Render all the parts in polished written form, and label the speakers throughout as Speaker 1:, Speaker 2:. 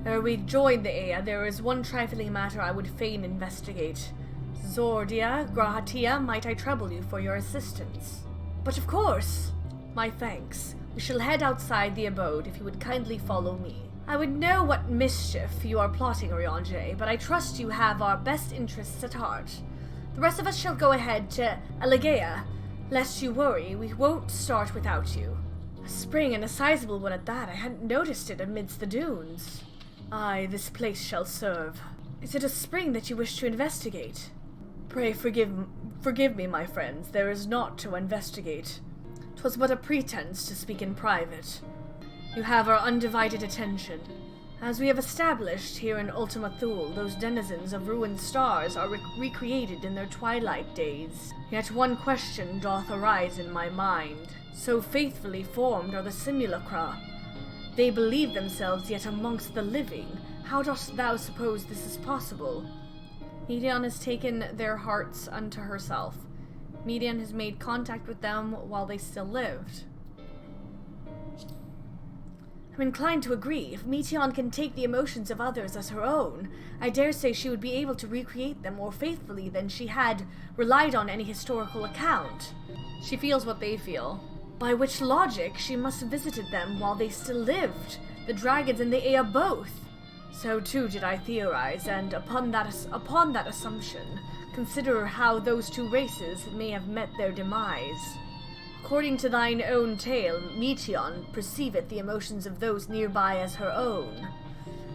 Speaker 1: Ere we join the Ea, there is one trifling matter I would fain investigate. Zordia, Grahatia, might I trouble you for your assistance? But of course! My thanks. We shall head outside the abode if you would kindly follow me. I would know what mischief you are plotting, Oriange, but I trust you have our best interests at heart. The rest of us shall go ahead to Elegea. Lest you worry, we won't start without you. A spring, and a sizable one at that. I hadn't noticed it amidst the dunes. Aye, this place shall serve. Is it a spring that you wish to investigate? Pray forgive me, my friends. There is naught to investigate. 'Twas but a pretense to speak in private. You have our undivided attention. As we have established here in Ultima Thule, those denizens of ruined stars are recreated in their twilight days. Yet one question doth arise in my mind. So faithfully formed are the simulacra. They believe themselves yet amongst the living. How dost thou suppose this is possible? Medion has taken their hearts unto herself. Medion has made contact with them while they still lived. I'm inclined to agree. If Meteon can take the emotions of others as her own, I dare say she would be able to recreate them more faithfully than she had relied on any historical account. She feels what they feel. By which logic, she must have visited them while they still lived, the dragons and the Ea both. So too did I theorize, and upon that assumption, consider how those two races may have met their demise. According to thine own tale, Meteon perceiveth the emotions of those nearby as her own,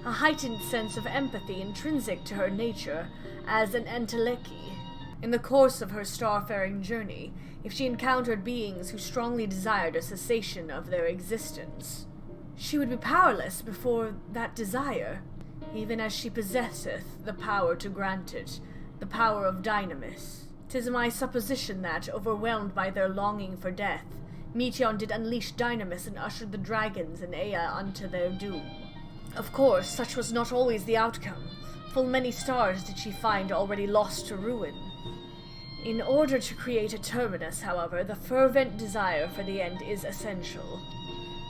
Speaker 1: a heightened sense of empathy intrinsic to her nature as an enteleki. In the course of her starfaring journey, if she encountered beings who strongly desired a cessation of their existence, she would be powerless before that desire, even as she possesseth the power to grant it, the power of dynamis. 'Tis my supposition that, overwhelmed by their longing for death, Meteon did unleash dynamis and ushered the dragons and Ea unto their doom. Of course, such was not always the outcome. Full many stars did she find already lost to ruin. In order to create a terminus, however, the fervent desire for the end is essential.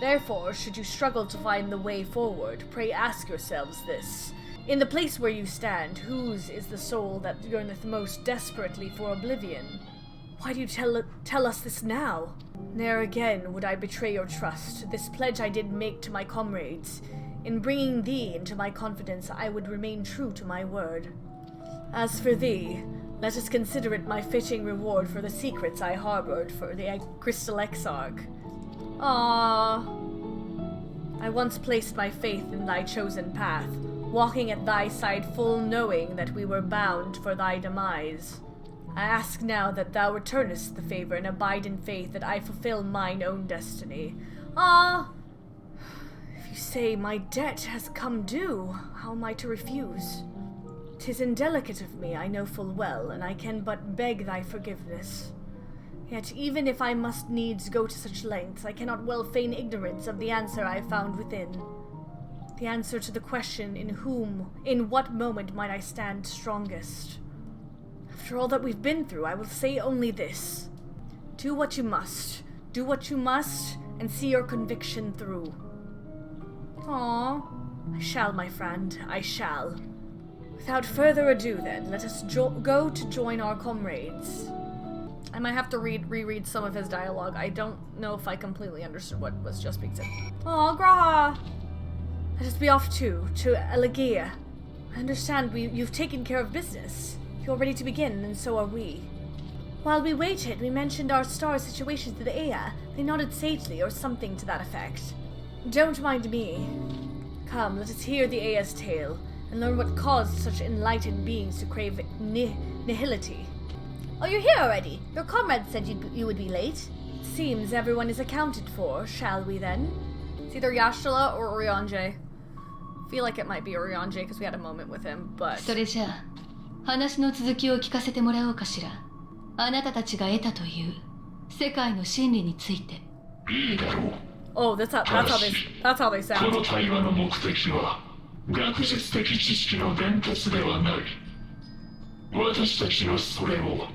Speaker 1: Therefore, should you struggle to find the way forward, pray ask yourselves this. In the place where you stand, whose is the soul that yearneth most desperately for oblivion? Why do you tell us this now? Ne'er again would I betray your trust, this pledge I did make to my comrades. In bringing thee into my confidence, I would remain true to my word. As for thee, let us consider it my fitting reward for the secrets I harbored for the Crystal Exarch. Ah, I once placed my faith in thy chosen path, walking at thy side full knowing that we were bound for thy demise. I ask now that thou returnest the favor and abide in faith that I fulfill mine own destiny. Ah, if you say my debt has come due, how am I to refuse? 'Tis indelicate of me, I know full well, and I can but beg thy forgiveness. Yet even if I must needs go to such lengths, I cannot well feign ignorance of the answer I found within. The answer to the question, in what moment might I stand strongest? After all that we've been through, I will say only this. Do what you must. Do what you must, and see your conviction through. Aw, I shall, my friend, I shall. Without further ado, then, let us go to join our comrades. I might have to reread some of his dialogue. I don't know if I completely understood what was just being said. Aw, Graha! Let us be off to Elegea. I understand you've taken care of business. You're ready to begin, and so are we. While we waited, we mentioned our star situation to the Ea. They nodded sagely, or something to that effect. Don't mind me. Come, let us hear the Ea's tale, and learn what caused such enlightened beings to crave nihility. Oh, you're here already. Your comrade said you would be late. Seems everyone is accounted for. Shall we, then? It's either Yashtala or Oriange. I feel like it might be Oriange because we had a moment with him, but...
Speaker 2: それじゃあ、話の続きを聞かせてもらおうかしら。あなたたちが得たという世界の真理について。
Speaker 3: いいだろう。
Speaker 1: Oh, that's how they sound.
Speaker 3: この対話の目的は学術的知識の伝達ではない。私たちのそれを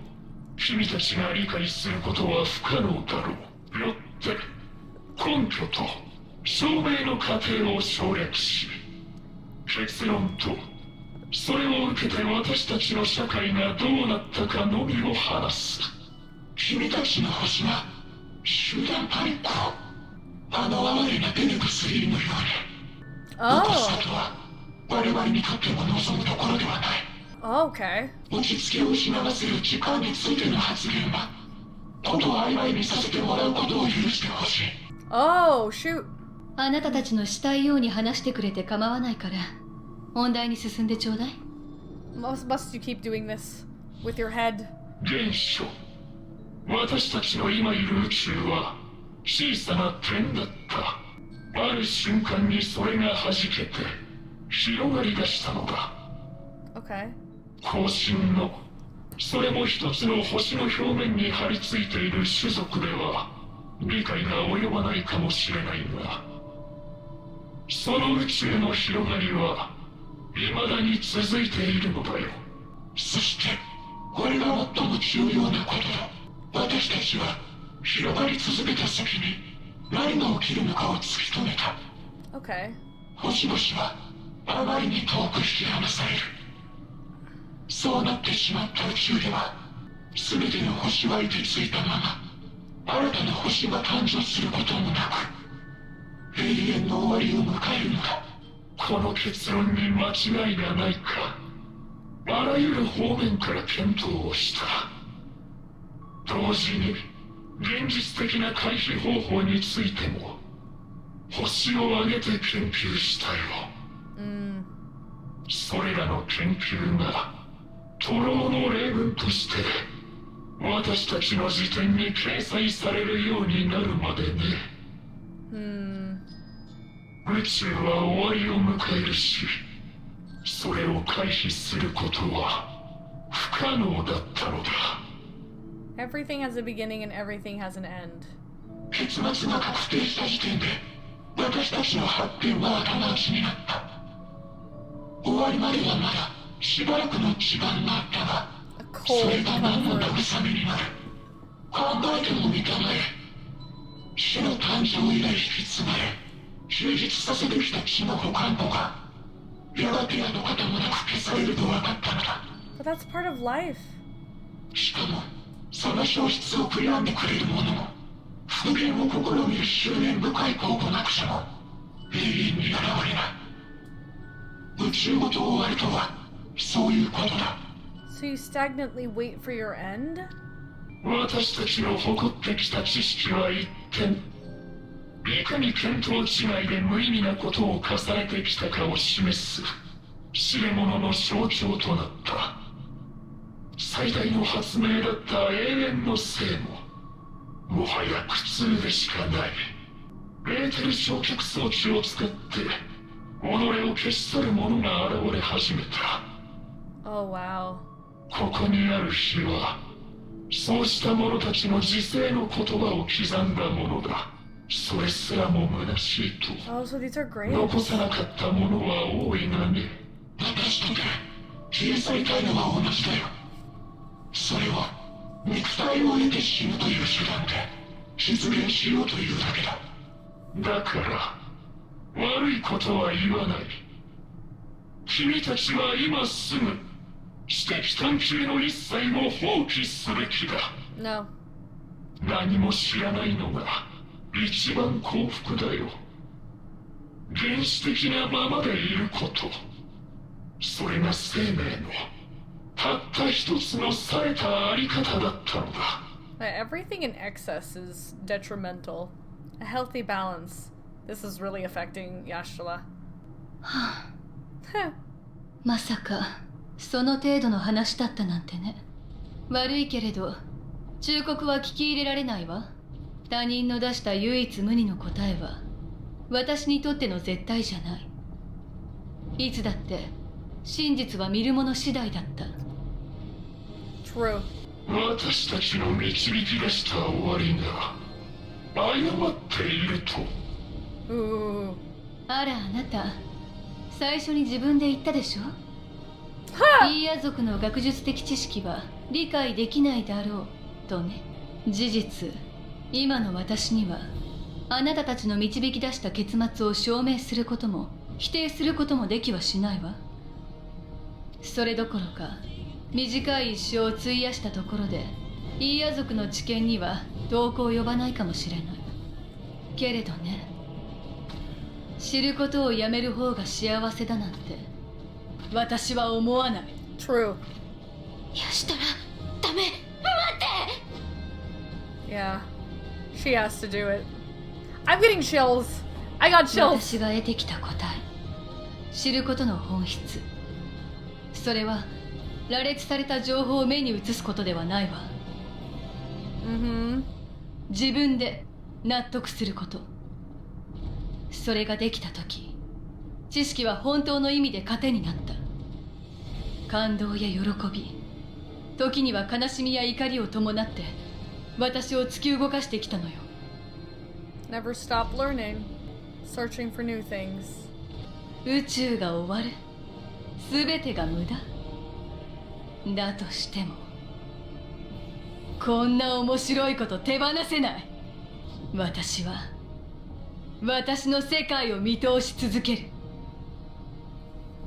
Speaker 3: 君たちが理解することは不可能だろう。よって根拠と証明の過程を省略し、結論と、それを受けて私たちの社会がどうなったかのみを話す。君たちの星は集団パニックをあの哀れなベルク3のように残したとは我々にとっても望むところではない。
Speaker 1: Okay.
Speaker 3: 落ち着きを失わせる時間についての発言はことを曖昧にさせてもらうことを許してほしい。
Speaker 1: Oh, shoot.
Speaker 2: あなたたちのしたいように話してくれて構わないから本題に進んでちょうだい。
Speaker 1: Must you keep doing this with your head?
Speaker 3: 現象、私たちの今いる宇宙は小さな点だった。ある瞬間にそれが弾けて広がり出したのだ。
Speaker 1: Okay.
Speaker 3: 後進のそれも一つの星の表面に張り付いている種族では理解が及ばないかもしれないが、その宇宙の広がりは未だに続いているのだよ。そしてこれが最も重要なことだ。私たちは広がり続けた先に何が起きるのかを突き止めた。
Speaker 1: Okay.
Speaker 3: 星々はあまりに遠く引き離される。そうなってしまった宇宙では全ての星は凍てついたまま新たな星が誕生することもなく永遠の終わりを迎えるのだ。この結論に間違いがないか。あらゆる方面から検討をした。同時に現実的な回避方法についても星を挙げて研究したよ。それらの研究が徒労の例文として私たちの辞典に掲載されるようになるまでね。宇宙は終わりを迎えるし、それを回避することは不可能だったのだ。
Speaker 1: Everything has a beginning and everything has an end.
Speaker 3: 結末が確定した時点で私たちの発展は頭打ちになった。終わりまではまだしばらくの時間があったが、それが何の慰めになる。考えてもみたまえ。死の誕生以来引き継がれ充実させてきた血の保管庫がやがて跡形もなく消されると分かったのだ。
Speaker 1: But that's part of life.
Speaker 3: しかもその消失を悔やんでくれる者も復元を試みる執念深い考古学者も永遠に現れない。宇宙ごと終わるとはそういうことだ。
Speaker 1: So you stagnantly wait for your end?
Speaker 3: 私たちの誇ってきた知識は一点、いかに見当違いで無意味なことを重ねてきたかを示す知れ者の象徴となった。最大の発明だった永遠の生ももはや苦痛でしかない。エーテル焼却装置を使って己を消し去る者が現れ始めた。
Speaker 1: Oh wow.
Speaker 3: ここにある日はそうした者たちの自世の言葉を刻んだものだ。それすらも虚しいと
Speaker 1: Oh, so these are great.
Speaker 3: 残さなかった者は多いがね。私とて消え去りたいのは同じだよ。それは肉体を得て死ぬという手段で実現しようというだけだ。だから悪いことは言わない。君たちは今すぐ知的探求の一切を放棄すべきだ。
Speaker 1: No.
Speaker 3: 何も知らないのが一番幸福だよ。原始的なままでいること、それが生命のたった一つのされたあり方だったのだ。
Speaker 1: Everything in excess is detrimental. A healthy balance. This is really affecting Yashala.
Speaker 2: まさかその程度の話だったなんてね。悪いけれど忠告は聞き入れられないわ。他人の出した唯一無二の答えは私にとっての絶対じゃない。いつだって真実は見る者次第だった。
Speaker 1: True.
Speaker 3: 私たちの導き出した終わりが誤っていると。
Speaker 1: Ooh.
Speaker 2: あらあなた、最初に自分で言ったでしょ。イーヤ族の学術的知識は理解できないだろうとね。事実今の私にはあなたたちの導き出した結末を証明することも否定することもできはしないわ。それどころか短い一生を費やしたところでイーア族の知見には遠く及ばないかもしれないけれどね、知ることをやめる方が幸せだなんて私は思わない。
Speaker 1: True.
Speaker 2: やしたらダメ、待って。
Speaker 1: Yeah. She has to do it. I'm getting chills. I got chills.
Speaker 2: 私が得てきた答え、知ることの本質、それは羅列された情報を目に映すことではないわ。自分で納得すること。それができた時、知識は本当の意味で糧になった。感動や喜び、時には悲しみや怒りを伴って私を突き動かしてきたのよ。
Speaker 1: Never stop learning. Searching for new things.
Speaker 2: 宇宙が終わる、全てが無駄だとしても、こんな面白いこと手放せない。私は私の世界を見通し続ける。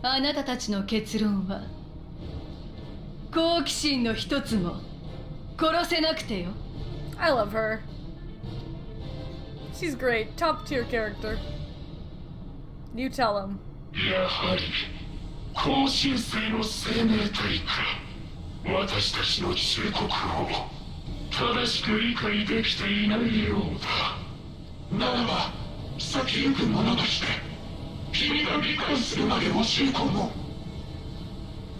Speaker 2: あなたたちの結論は好奇心の一つも殺せなくてよ。
Speaker 1: I love her. She's great. Top tier character. You tell him.
Speaker 3: やはり後進性の生命体か。私たちの忠告を正しく理解できていないようだ。ならば先行く者として君が理解するまで教え込も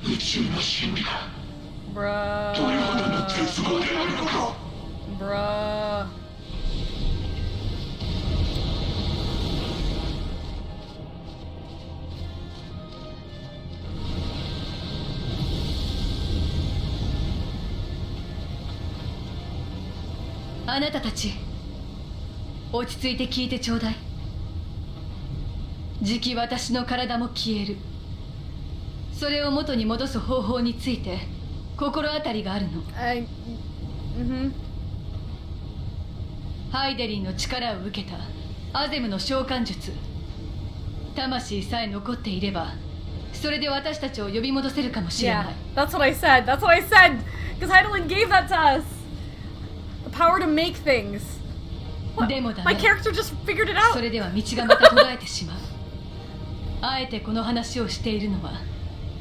Speaker 3: う。宇宙の真理が
Speaker 1: Bruh.
Speaker 3: どれほどの絶望であるのか。
Speaker 1: Bruh.
Speaker 2: あなたたち、落ち着いて聞いてちょうだい。じき私の体も消える。それを元に戻す方法について心当たりがあるの。ハイデリンの力を受けたアゼムの召喚術。魂さえ残っていればそれで私たちを呼び戻せるかもしれない。
Speaker 1: Yeah, that's what I said. That's what I said. Because Heidelin gave that to us. The power to make things. What?
Speaker 2: でもダ
Speaker 1: My
Speaker 2: メ。
Speaker 1: character just figured it
Speaker 2: そ
Speaker 1: out.
Speaker 2: れでは道がまた途絶えてしまう。あえてこの話をしているのは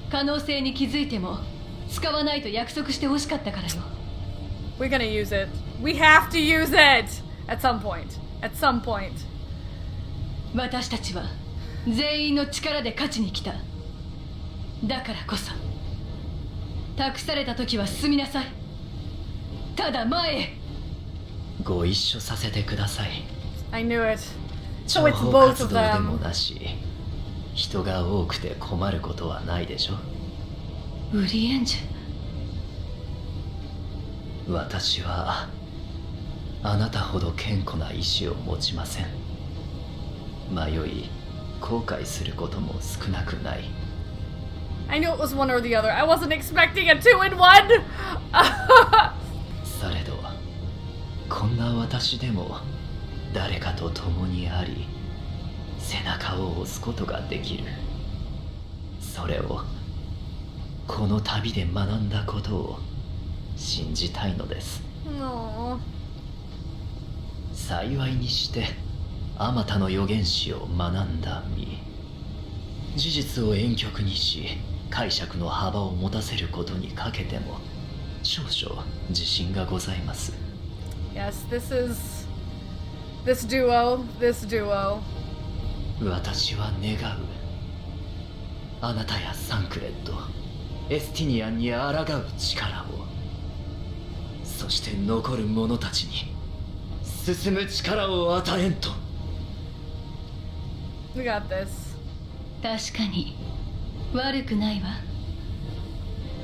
Speaker 2: 可能性に気づいても使わないと約束してほしかったからよ。
Speaker 1: We're gonna use it. We have to use it! At some point. At some point.
Speaker 2: 私たちは全員の力で勝ちに来た。だからこそ託された時は進みなさい。ただ前へ。
Speaker 4: ご一緒させてください。
Speaker 1: I knew it.
Speaker 4: 情
Speaker 1: So it's
Speaker 4: 報
Speaker 1: both
Speaker 4: 活
Speaker 1: of
Speaker 4: 動でも
Speaker 1: them.
Speaker 4: なし、人が多くて困ることはないでしょ。
Speaker 2: ウリエンジェ。
Speaker 4: 私はあなたほど堅固な意志を持ちません。迷い後悔することも少なくない。
Speaker 1: I knew it was one or the other. I wasn't expecting a 2-in-1!
Speaker 4: されどこんな私でも誰かと共にあり背中を押すことができる。それをこの旅で学んだことを信じたいのです。
Speaker 1: Aww.
Speaker 4: 幸いにしてあまたの預言者を学んだ身、事実を婉曲にし解釈の幅を持たせることにかけても少々自信がございます。
Speaker 1: Yes, this duo.
Speaker 4: 私は願う。あなたやサンクレッド、エスティニアンに抗う力を、そして残る者たちに進む力を与えんと。
Speaker 1: We got this.
Speaker 2: 確かに悪くないわ。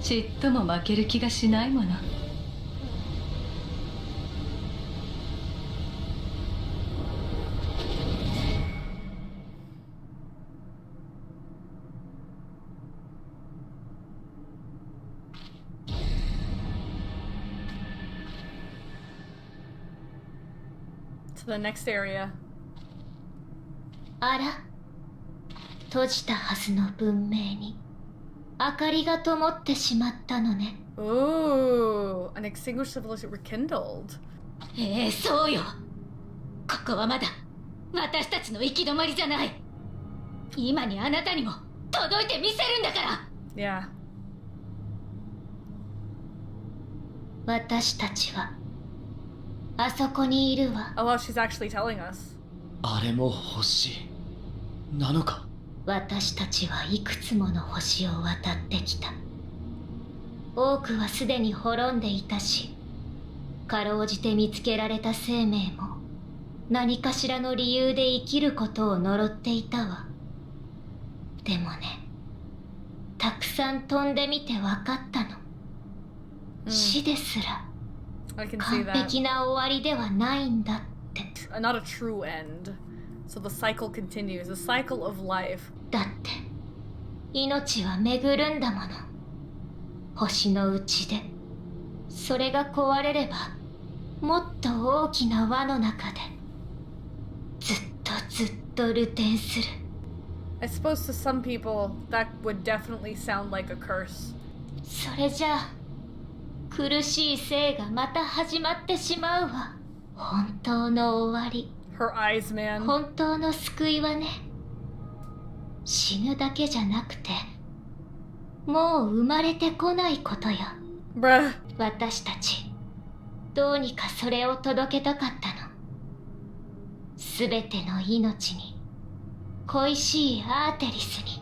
Speaker 2: ちっとも負ける気がしないもの。
Speaker 1: To the next area.
Speaker 2: あら、閉じたはずの文明に明かりが灯ってしまったのね。
Speaker 1: Ooh, an extinguished civilization rekindled.
Speaker 2: そうよ。ここはまだ私たちの行き止まりじゃない。今にあなたにも届いてみせるんだから。
Speaker 1: Yeah.
Speaker 2: 私たちはあそこにいるわ。
Speaker 1: Oh, well, she's actually telling us.
Speaker 4: あれも星なのか。
Speaker 2: 私たちはいくつもの星を渡ってきた。多くはすでに滅んでいたし、かろうじて見つけられた生命も何かしらの理由で生きることを呪っていたわ。でもね、たくさん飛んでみて分かったの。死ですら
Speaker 1: I can see
Speaker 2: 完
Speaker 1: that.
Speaker 2: 璧な終わりではないんだって。
Speaker 1: Not a true end. So the cycle continues. The cycle of life.
Speaker 2: だって命は巡るんだもの。星の内でそれが壊れればもっと大きな輪の中でずっと流転する。
Speaker 1: I suppose to some people that would definitely sound like a curse.
Speaker 2: それじゃあ苦しい生がまた始まってしまうわ。本当の終わり、
Speaker 1: Her eyes, man.
Speaker 2: 本当の救いはね、死ぬだけじゃなくてもう生まれてこないことよ。
Speaker 1: Bruh.
Speaker 2: 私たちどうにかそれを届けたかったの。すべての命に、恋しいアーテリスに。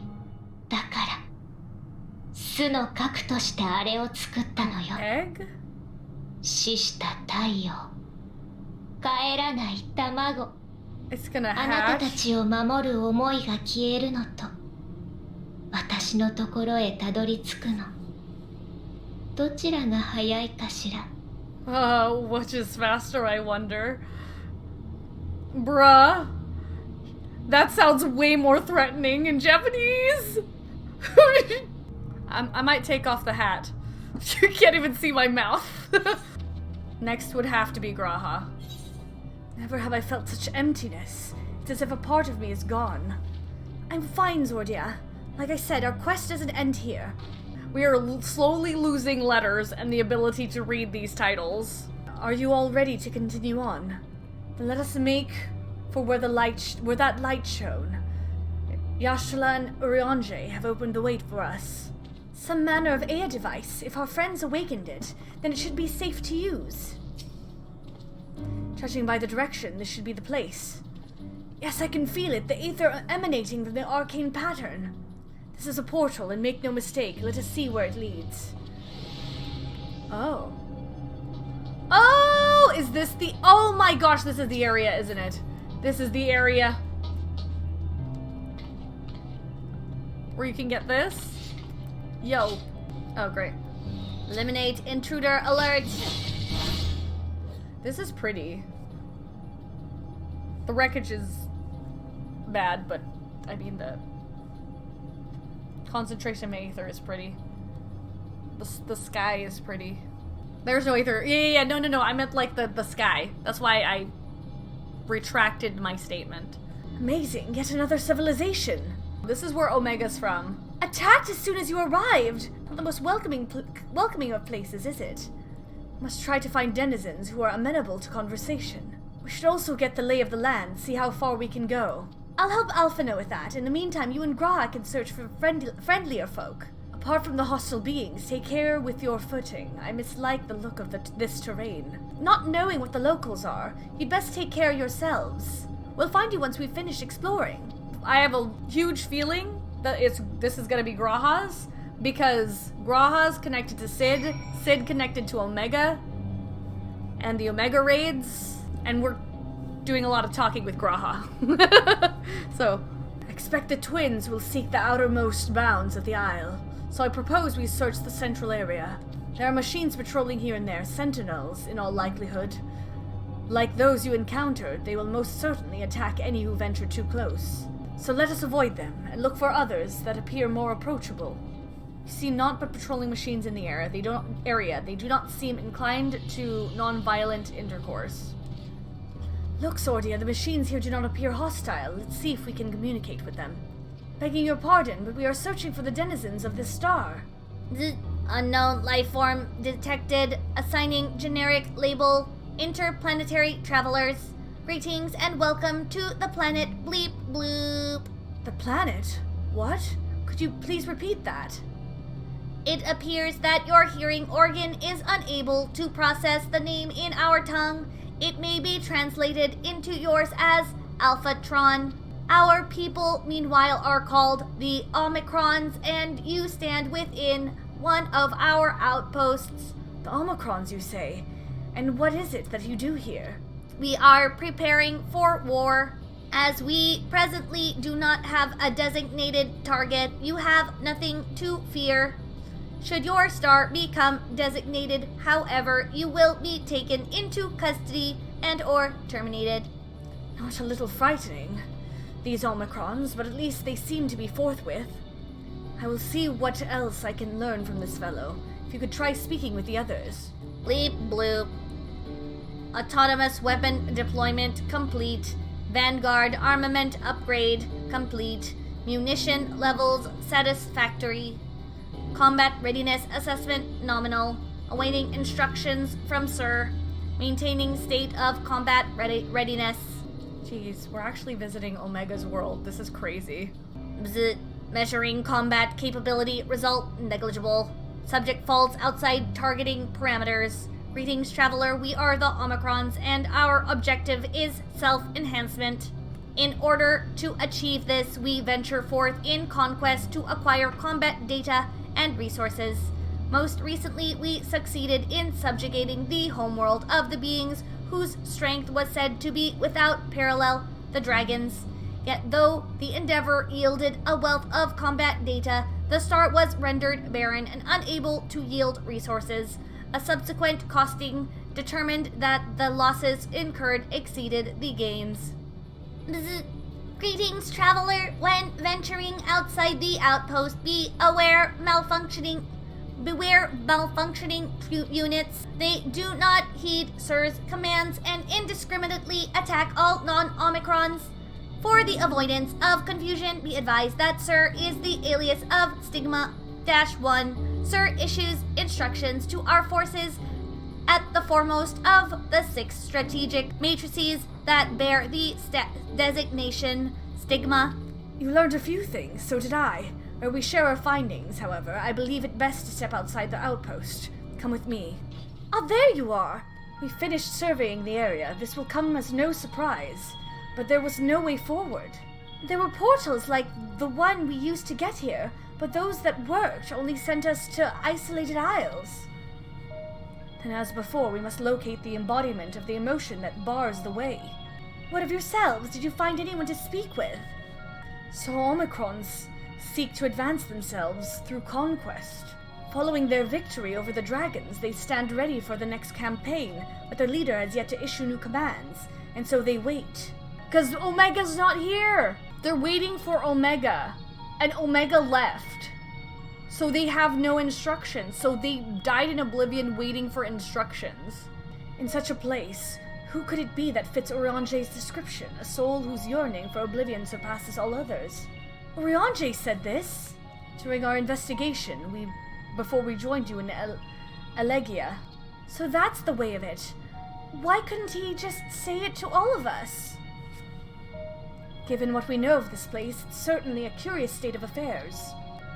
Speaker 2: だから巣の核としてあれを作ったのよ。
Speaker 1: Egg?
Speaker 2: 死した太陽、帰らない卵。
Speaker 1: It's gonna
Speaker 2: あなたた
Speaker 1: hatch.
Speaker 2: ちを守る思いが消えるのと私のところへたどり着くの、どちらが早いかしら。
Speaker 1: Which is faster, I wonder. Bruh. That sounds way more threatening in Japanese. I might take off the hat. You can't even see my mouth. Next would have to be Graha. Never have I felt such emptiness. It's as if a part of me is gone. I'm fine, Zordia. Like I said, our quest doesn't end here. We are slowly losing letters and the ability to read these titles. Are you all ready to continue on? Then let us make for where that light shone. Yashala and Uriange have opened the way for us. Some manner of air device. If our friends awakened it, then it should be safe to use. Judging by the direction, this should be the place. Yes, I can feel it, the aether emanating from the arcane pattern. This is a portal, and make no mistake, let us see where it leads. Oh. Oh, is this the... Oh my gosh, this is the area, isn't it? This is the area where you can get this. Yo. Oh, great. Eliminate intruder alert. This is pretty. The wreckage is bad, but I mean the concentration of aether is pretty. The sky is pretty. There's no aether. Yeah, no. I meant like the sky. That's why I retracted my statement. Amazing, yet another civilization. This is where Omega's from. Attacked as soon as you arrived. Not the most welcoming of places, is it? Must try to find denizens who are amenable to conversation. We should also get the lay of the land, see how far we can go. I'll help Alpha know with that. In the meantime, you and Graha can search for friendlier folk. Apart from the hostile beings, take care with your footing. I mislike the look of this terrain. Not knowing what the locals are, you'd best take care yourselves. We'll find you once we've finished exploring. I have a huge feeling that this is gonna be Graha's, because Graha's connected to Sid, Sid connected to Omega, and the Omega raids, and we're doing a lot of talking with Graha. So, I expect the twins will seek the outermost bounds of the Isle, so I propose we search the central area. There are machines patrolling here and there, sentinels, in all likelihood. Like those you encountered, they will most certainly attack any who venture too close. So let us avoid them, and look for others that appear more approachable. You see naught but patrolling machines in the area. They do not seem inclined to non-violent intercourse. Look, Zordia, the machines here do not appear hostile. Let's see if we can communicate with them. Begging your pardon, but we are searching for the denizens of this star.
Speaker 5: The unknown life form detected, assigning generic label interplanetary travelers. Greetings and welcome to the planet Bleep Bloop.
Speaker 1: The planet? What? Could you please repeat that?
Speaker 5: It appears that your hearing organ is unable to process the name in our tongue. It may be translated into yours as Alphatron. Our people, meanwhile, are called the Omicrons, and you stand within one of our outposts.
Speaker 1: The Omicrons, you say? And what is it that you do here?
Speaker 5: We are preparing for war. As we presently do not have a designated target, you have nothing to fear. Should your star become designated, however, you will be taken into custody and/or terminated.
Speaker 1: Not a little frightening, these Omicrons, but at least they seem to be forthwith. I will see what else I can learn from this fellow. If you could try speaking with the others.
Speaker 5: Bleep bloop. Autonomous weapon deployment complete. Vanguard armament upgrade complete. Munition levels satisfactory. Combat readiness assessment nominal. Awaiting instructions from Sir. Maintaining state of combat readiness.
Speaker 1: Jeez, we're actually visiting Omega's world. This is crazy.
Speaker 5: Bzz. Measuring combat capability result negligible. Subject falls outside targeting parameters. Greetings, traveler. We are the Omicrons, and our objective is self-enhancement. In order to achieve this, we venture forth in conquest to acquire combat data and resources. Most recently, we succeeded in subjugating the homeworld of the beings whose strength was said to be without parallel, the dragons. Yet though the endeavor yielded a wealth of combat data, the star was rendered barren and unable to yield resources. A subsequent costing determined that the losses incurred exceeded the gains. Greetings, traveler. When venturing outside the outpost, beware malfunctioning units. They do not heed Sir's commands and indiscriminately attack all non-Omicrons. For the avoidance of confusion, be advised that Sir is the alias of Stigma-1. Sir issues instructions to our forces at the foremost of the 6 strategic matrices that bear the designation Stigma.
Speaker 1: You learned a few things, so did I. Where we share our findings, however, I believe it best to step outside the outpost. Come with me. Ah, there you are! We finished surveying the area. This will come as no surprise. But there was no way forward. There were portals like the one we used to get here, but those that worked only sent us to isolated isles. And as before, we must locate the embodiment of the emotion that bars the way. What of yourselves? Did you find anyone to speak with? So Omicrons seek to advance themselves through conquest. Following their victory over the dragons, they stand ready for the next campaign, but their leader has yet to issue new commands, and so they wait. 'Cause Omega's not here! They're waiting for Omega, and Omega left. So they have no instructions, so they died in Oblivion waiting for instructions. In such a place, who could it be that fits Oriange's description, a soul whose yearning for Oblivion surpasses all others? Oriange said this during our investigation before we joined you in Elegia. So that's the way of it. Why couldn't he just say it to all of us? Given what we know of this place, it's certainly a curious state of affairs.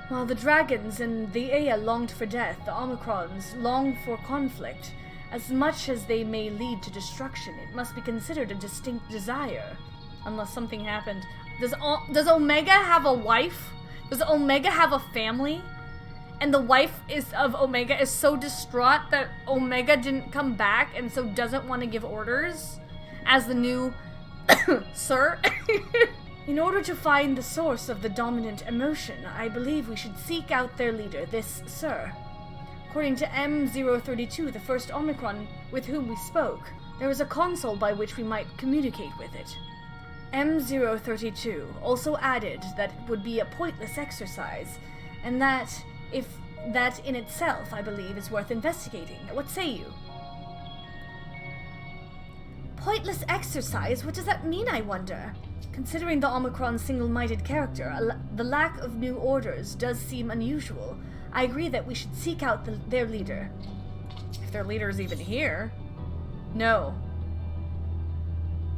Speaker 1: While the dragons and the Ea longed for death, the Omicrons long for conflict. As much as they may lead to destruction, it must be considered a distinct desire. Unless something happened. Does Omega have a wife? Does Omega have a family? And the wife of Omega is so distraught that Omega didn't come back and so doesn't want to give orders as the new Sir? In order to find the source of the dominant emotion, I believe we should seek out their leader, this Sir. According to M032, the first Omicron with whom we spoke, there was a console by which we might communicate with it. M032 also added that it would be a pointless exercise, and that in itself, I believe, is worth investigating. What say you? Pointless exercise? What does that mean, I wonder? Considering the Omicron's single-minded character, the lack of new orders does seem unusual. I agree that we should seek out their leader. If their leader is even here. No.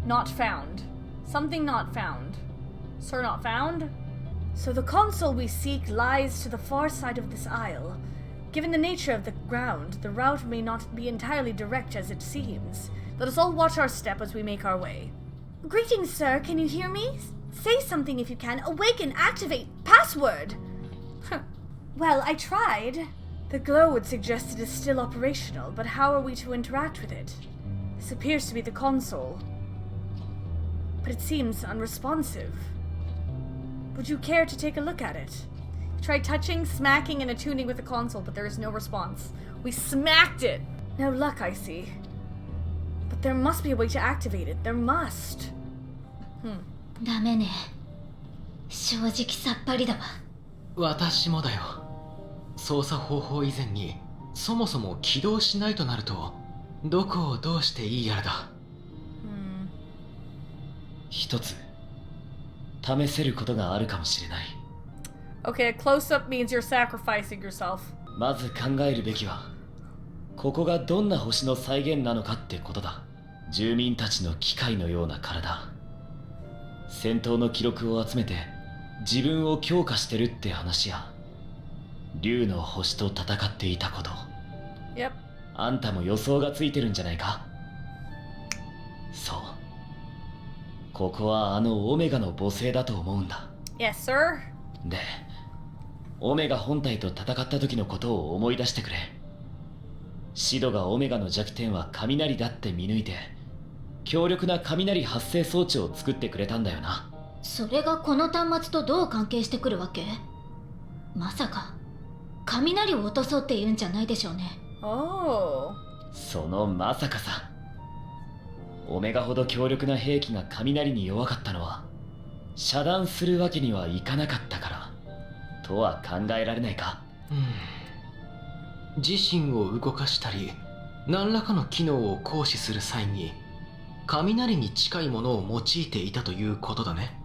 Speaker 1: Not found. Something not found. Sir not found? So the console we seek lies to the far side of this isle. Given the nature of the ground, the route may not be entirely direct as it seems. Let us all watch our step as we make our way. Greetings, sir. Can you hear me? Say something if you can. Awaken, activate, password! Well, I tried. The glow would suggest it is still operational, but how are we to interact with it? This appears to be the console. But it seems unresponsive. Would you care to take a look at it? Try touching, smacking, and attuning with the console, but there is no response. We smacked it! No luck, I see. But there must be a way to activate it. There must.
Speaker 6: ダメね。正直さっぱりだわ。
Speaker 7: 私もだよ。操作方法以前にそもそも起動しないとなるとどこをどうしていいやらだ。
Speaker 4: 一つ試せることがあるかもしれない。
Speaker 1: Okay, a close-up means you're sacrificing yourself.
Speaker 4: まず考えるべきはここがどんな星の再現なのかってことだ。住民たちの機械のような体、戦闘の記録を集めて自分を強化してるって話や竜の星と戦っていたこと。
Speaker 1: Yep.
Speaker 4: あんたも予想がついてるんじゃないか。そう、ここはあのオメガの母星だと思うんだ。
Speaker 1: Yes, sir.
Speaker 4: で、オメガ本体と戦った時のことを思い出してくれ。シドがオメガの弱点は雷だって見抜いて強力な雷発生装置を作ってくれたんだよな。
Speaker 6: それがこの端末とどう関係してくるわけ？まさか雷を落とそうって言うんじゃないでしょうね。
Speaker 1: Oh.
Speaker 4: そのまさかさ。オメガほど強力な兵器が雷に弱かったのは遮断するわけにはいかなかったからとは考えられないか。
Speaker 7: 自身を動かしたり何らかの機能を行使する際に雷に近いものを用いていたということだね。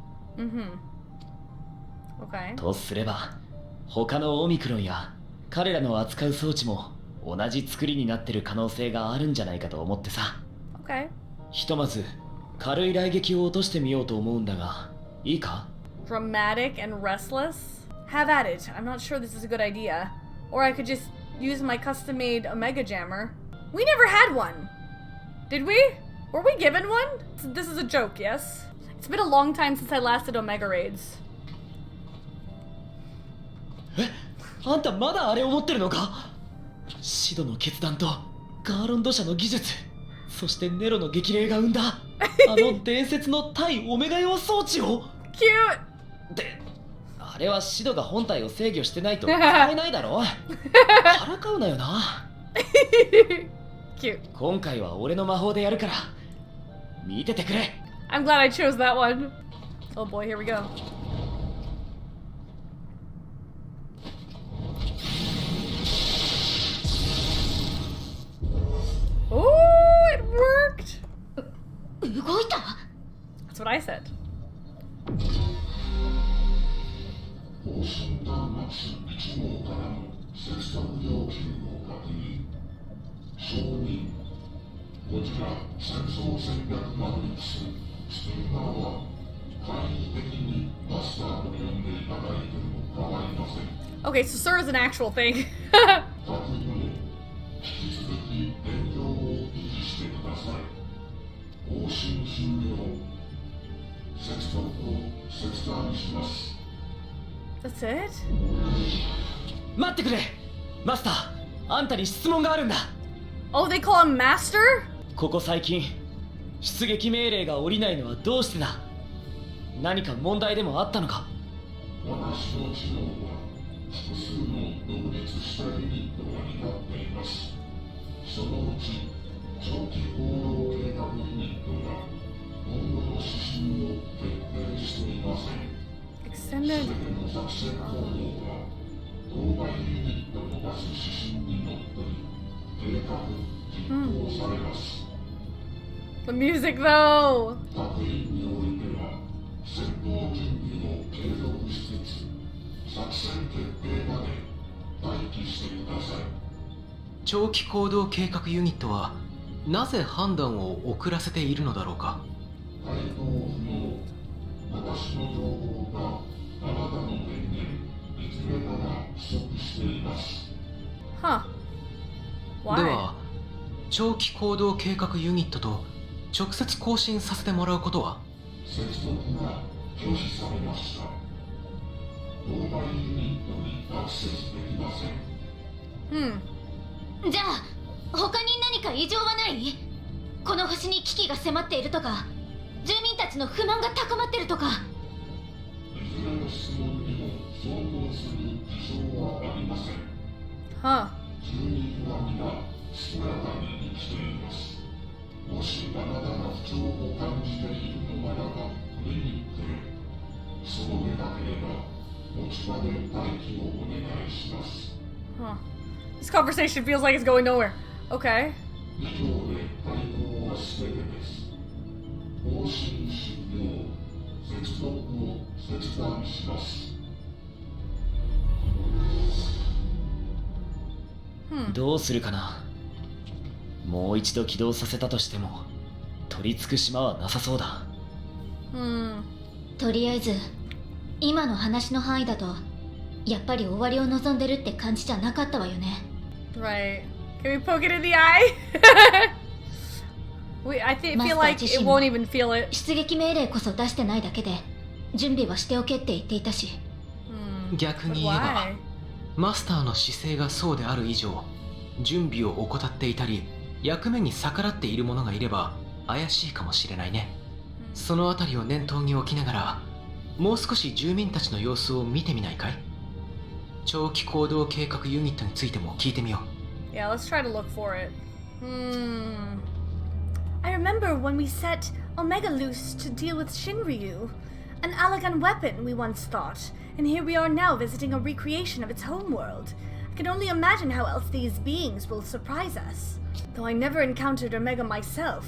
Speaker 1: Okay.
Speaker 4: とすれば他のオミクロンや彼らの扱う装置も同じ作りになってる可能性があるんじゃないかと思ってさ。
Speaker 1: Okay.
Speaker 4: ひとまず軽い雷撃を落としてみようと思うんだがいいか？
Speaker 1: Dramatic and restless? Have at it. I'm not sure this is a good idea. Or I could just use my custom-made Omega Jammer. We never had one! Did we? Were we given one? This is a joke, yes? It's been a long time since I last did Omega Raids.
Speaker 4: え、あんたまだあれを持ってるのか？シドの決断とガーロンド社の技術、そしてネロの激励が生んだあの伝説の対オメガ用装置を。
Speaker 1: Cute!
Speaker 4: で、あれはシドが本体を制御してないと使えないだろ。からかうなよな。
Speaker 1: Cute.
Speaker 4: 今回は俺の魔法でやるから見ててくれ。
Speaker 1: I'm glad I chose that one. Oh boy, here we go. Oh, it worked!
Speaker 6: 動いた？
Speaker 1: That's what I said.
Speaker 3: 方針端末1号からの接続要求を確認。承認。こちら戦争戦略マトリックススティーマーは簡易的にマスターと呼んでいただいても構いません。
Speaker 1: Okay, so Sir is an actual thing.
Speaker 3: 各部引き続き現状を維持してください。方針終了。接続を切断します。
Speaker 1: That's it?
Speaker 4: 待ってくれマスター、あんたに質問があるんだ。
Speaker 1: Oh, they call him Master?
Speaker 4: ここ最近出撃命令が下りないのはどうしてだ？何か問題でもあったのか？
Speaker 3: 私の知能は複数の独立したユニットが担っています。そのうち長期行動計画ユニットが今後の指針を決定していません。
Speaker 1: Extended.
Speaker 3: 全ての作戦行動は当該ユニットの出す指針にのっとり計画実行されます。
Speaker 1: The music, though.
Speaker 3: 各員においては戦闘準備を継続しつつ作戦決定まで待機してください。
Speaker 7: 長期行動計画ユニットはなぜ判断を遅らせているのだろうか。
Speaker 3: 回答不能。私の情報があなたの電源いずれかが不足しています。
Speaker 1: Huh.
Speaker 7: で
Speaker 1: Why?
Speaker 7: は長期行動計画ユニットと直接交信させてもらうことは。
Speaker 3: 接続が拒否されました。購買ユニットにアクセスできません。
Speaker 6: じゃあ他に何か異常はない？この星に危機が迫っているとか、住民たちの不満が高まってるとか。
Speaker 3: いずれの質問にも相当する事象はありません。
Speaker 1: Huh.
Speaker 3: 住人は皆健やかに生きています。もしあなたが不調を感じているのならばクリニックへ。そうでなければ持ち場で待機をお願いします。
Speaker 1: Huh. This conversation feels like it's going nowhere. Okay.
Speaker 3: 以上で回答は全てです。更新終了。接続を切断します。
Speaker 4: どうするかな。もう一度起動させたとしても取り付く島はなさそうだ。
Speaker 6: とりあえず今の話の範囲だとやっぱり終わりを望んでるって感じじゃなかったわよね。
Speaker 1: Right. Can we poke it in the eye? I feel like it won't even feel it.
Speaker 6: 出撃命令こそ出してないだけで準備はしておけって言っていたし。
Speaker 7: 逆に言えばマスターの姿勢がそうである以上、準備を怠っていたり役目に逆らっている者がいれば怪しいかもしれないね。そのあたりを念頭に置きながらもう少し住民たちの様子を見てみないかい。長期行動計画ユニットについても聞いてみよう。
Speaker 1: Yeah, let's try to look for it. I remember when we set Omega loose to deal with Shinryu, an elegant weapon we once thought, and here we are now visiting a recreation of its homeworld. I can only imagine how else these beings will surprise us. Though I never encountered Omega myself,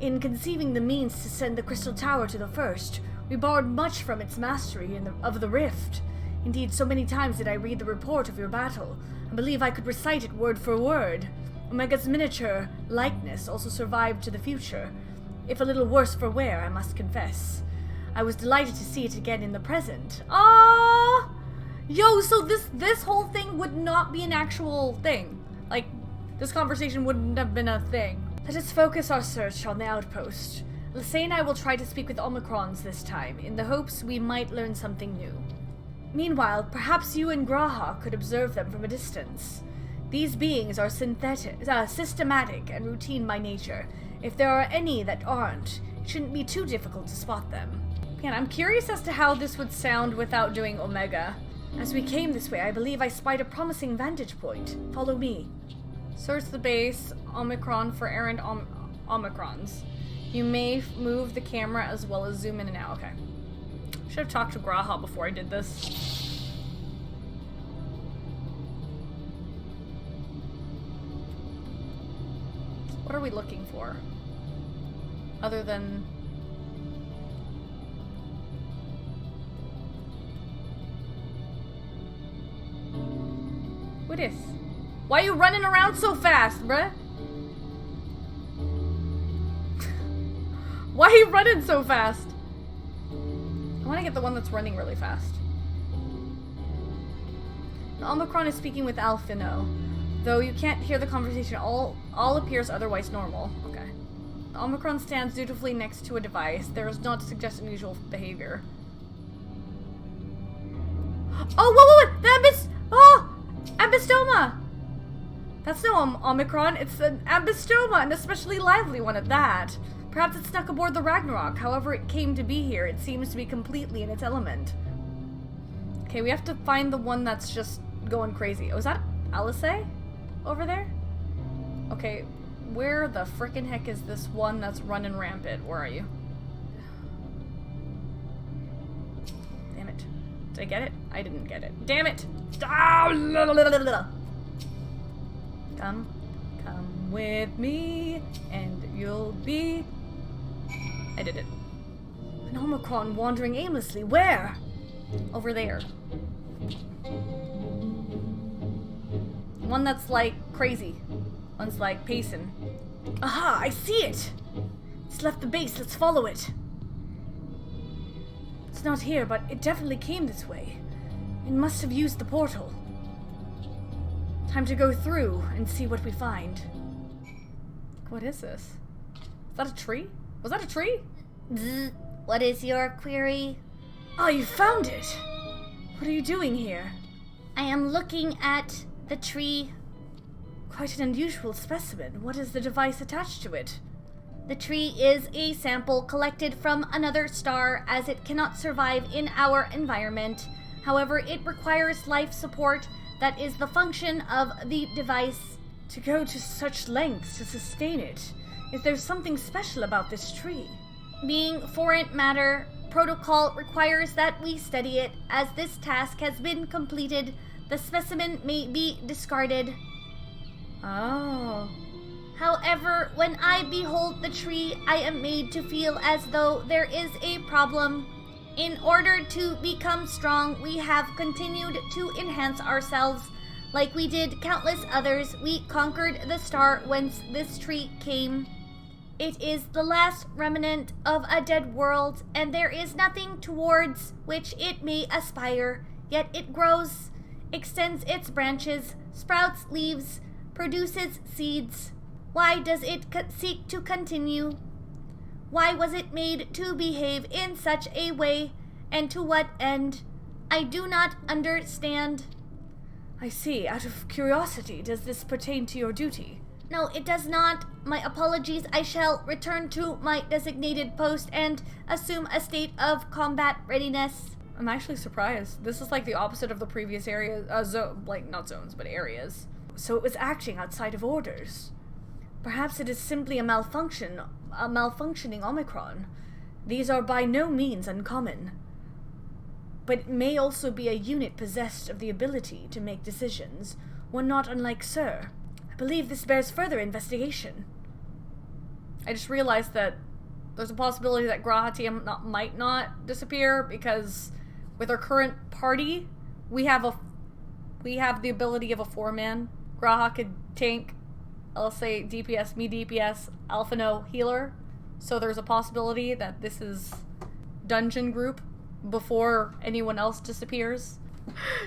Speaker 1: in conceiving the means to send the Crystal Tower to the First, we borrowed much from its mastery of the Rift. Indeed, so many times did I read the report of your battle, I believe I could recite it word for word. Omega's miniature likeness also survived to the future, if a little worse for wear, I must confess. I was delighted to see it again in the present. Ah, yo, so this whole thing would not be an actual thing. Like, this conversation wouldn't have been a thing. Let us focus our search on the outpost. Lysay and I will try to speak with Omicrons this time, in the hopes we might learn something new. Meanwhile, perhaps you and Graha could observe them from a distance. These beings are systematic and routine by nature. If there are any that aren't, it shouldn't be too difficult to spot them. Man, I'm curious as to how this would sound without doing Omega. As we came this way, I believe I spied a promising vantage point. Follow me. Search the base, Omicron for errant Omicrons. You may move the camera as well as zoom in and out. Okay. Should have talked to Graha before I did this. What are we looking for? Other than... What is? Why are you running around so fast, bruh? Why are you running so fast? I want to get the one that's running really fast. The Omicron is speaking with Alphino. Though you can't hear the conversation, all appears otherwise normal. Okay. The Omicron stands dutifully next to a device. There is not to suggest unusual behavior. Oh, whoa! The Ambystoma! That's no Omicron, it's an Ambystoma, an especially lively one at that. Perhaps it snuck aboard the Ragnarok. However it came to be here, it seems to be completely in its element. Okay, we have to find the one that's just going crazy. Oh, is that Alisay? Over there? Okay, where the frickin' heck is this one that's running rampant? Where are you? Damn it. Did I get it? I didn't get it. Damn it! Come with me, and you'll be... I did it. An Omicron wandering aimlessly. Where? Over there. One that's like crazy. One's like pacing. Aha, I see it! It's left the base, let's follow it. It's not here, but it definitely came this way. It must have used the portal. Time to go through and see what we find. What is this? Is that a tree? Was that a tree?
Speaker 5: What is your query?
Speaker 1: Ah, you found it! What are you doing here?
Speaker 5: I am looking at the tree.
Speaker 1: Quite an unusual specimen. What is the device attached to it?
Speaker 5: The tree is a sample collected from another star, as it cannot survive in our environment. However, it requires life support. That is the function of the device.
Speaker 1: To go to such lengths to sustain it. Is there something special about this tree?
Speaker 5: Being foreign matter, protocol requires that we study it. As this task has been completed, the specimen may be discarded.
Speaker 1: Oh.
Speaker 5: However, when I behold the tree, I am made to feel as though there is a problem. In order to become strong, we have continued to enhance ourselves. Like we did countless others, we conquered the star whence this tree came. It is the last remnant of a dead world, and there is nothing towards which it may aspire. Yet it grows, extends its branches, sprouts leaves, produces seeds. Why does it seek to continue? Why was it made to behave in such a way, and to what end? I do not understand.
Speaker 1: I see. Out of curiosity, does this pertain to your duty?
Speaker 5: No, it does not. My apologies. I shall return to my designated post and assume a state of combat readiness.
Speaker 1: I'm actually surprised. This is like the opposite of the previous areas, not zones, but areas. So it was acting outside of orders. Perhaps it is simply a malfunctioning Omicron. These are by no means uncommon. But it may also be a unit possessed of the ability to make decisions, one not unlike Sir. I believe this bears further investigation. I just realized that there's a possibility that Graha might not disappear, because with our current party, we have the ability of a 4-man. Graha could tank, I'll say DPS, me DPS, Alpha No healer. So there's a possibility that this is dungeon group before anyone else disappears.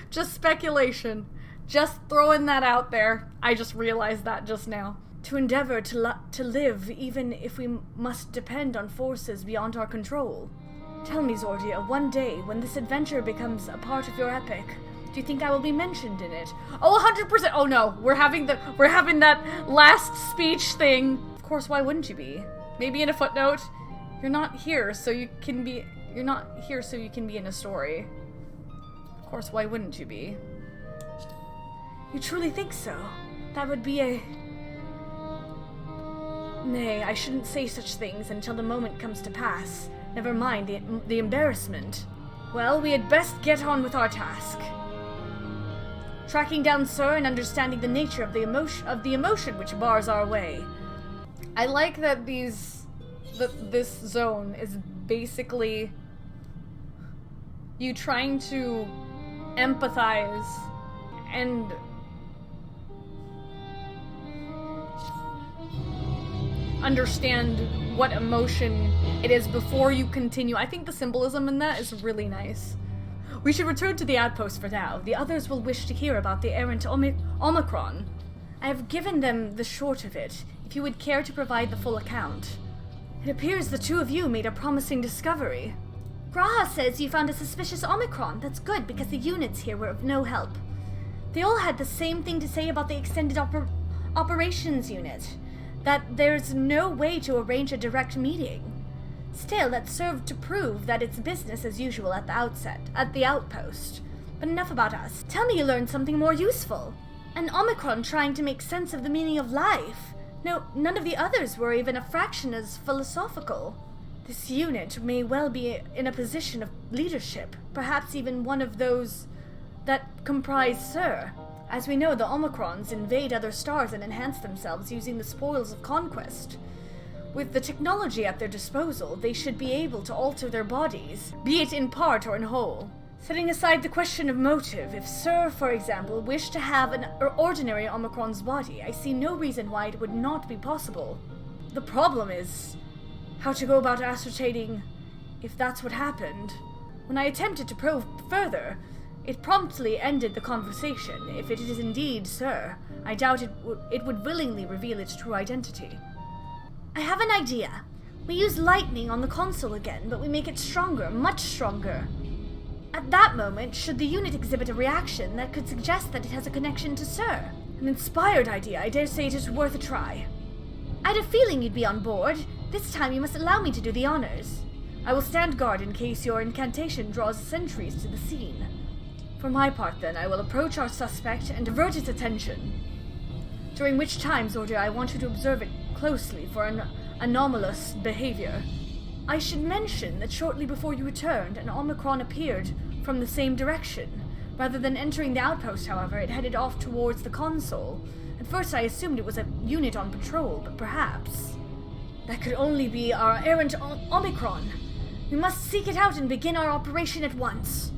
Speaker 1: Just speculation. Just throwing that out there. I just realized that just now. To endeavor to live even if we must depend on forces beyond our control. Tell me, Zordia, one day when this adventure becomes a part of your epic, do you think I will be mentioned in it? Oh, 100%. Oh no, we're having that last speech thing. Of course, why wouldn't you be? Maybe in a footnote. You're not here so you can be in a story. Of course, why wouldn't you be? You truly think so? That would be a... Nay, I shouldn't say such things until the moment comes to pass. Never mind the embarrassment. Well, we had best get on with our task. Tracking down Sir and understanding the nature of the emotion which bars our way. I like that this zone is basically you trying to empathize and understand what emotion it is before you continue. I think the symbolism in that is really nice. We should return to the outpost for now. The others will wish to hear about the errant Omicron. I have given them the short of it, if you would care to provide the full account. It appears the two of you made a promising discovery.
Speaker 5: Graha says you found a suspicious Omicron. That's good, because the units here were of no help. They all had the same thing to say about the extended operations unit. That there's no way to arrange a direct meeting. Still, that served to prove that it's business as usual at the outpost. But enough about us. Tell me you learned something more useful. An Omicron trying to make sense of the meaning of life. No, none of the others were even a fraction as philosophical. This unit may well be in a position of leadership, perhaps even one of those that comprise Sir. As we know, the Omicrons invade other stars and enhance themselves using the spoils of conquest.
Speaker 1: With the technology at their disposal, they should be able to alter their bodies, be it in part or in whole. Setting aside the question of motive, if Sir, for example, wished to have an ordinary Omicron's body, I see no reason why it would not be possible. The problem is how to go about ascertaining if that's what happened. When I attempted to probe further, it promptly ended the conversation. If it is indeed Sir, I doubt it would willingly reveal its true identity. I have an idea. We use lightning on the console again, but we make it stronger, much stronger. At that moment, should the unit exhibit a reaction that could suggest that it has a connection to Sir? An inspired idea. I dare say it is worth a try. I had a feeling you'd be on board. This time you must allow me to do the honors. I will stand guard in case your incantation draws sentries to the scene. For my part, then, I will approach our suspect and divert its attention. During which time, ZorDon, I want you to observe it closely for an anomalous behavior. I should mention that shortly before you returned, an Omicron appeared from the same direction. Rather than entering the outpost, however, it headed off towards the console. At first I assumed it was a unit on patrol, but perhaps that could only be our errant Omicron. We must seek it out and begin our operation at once.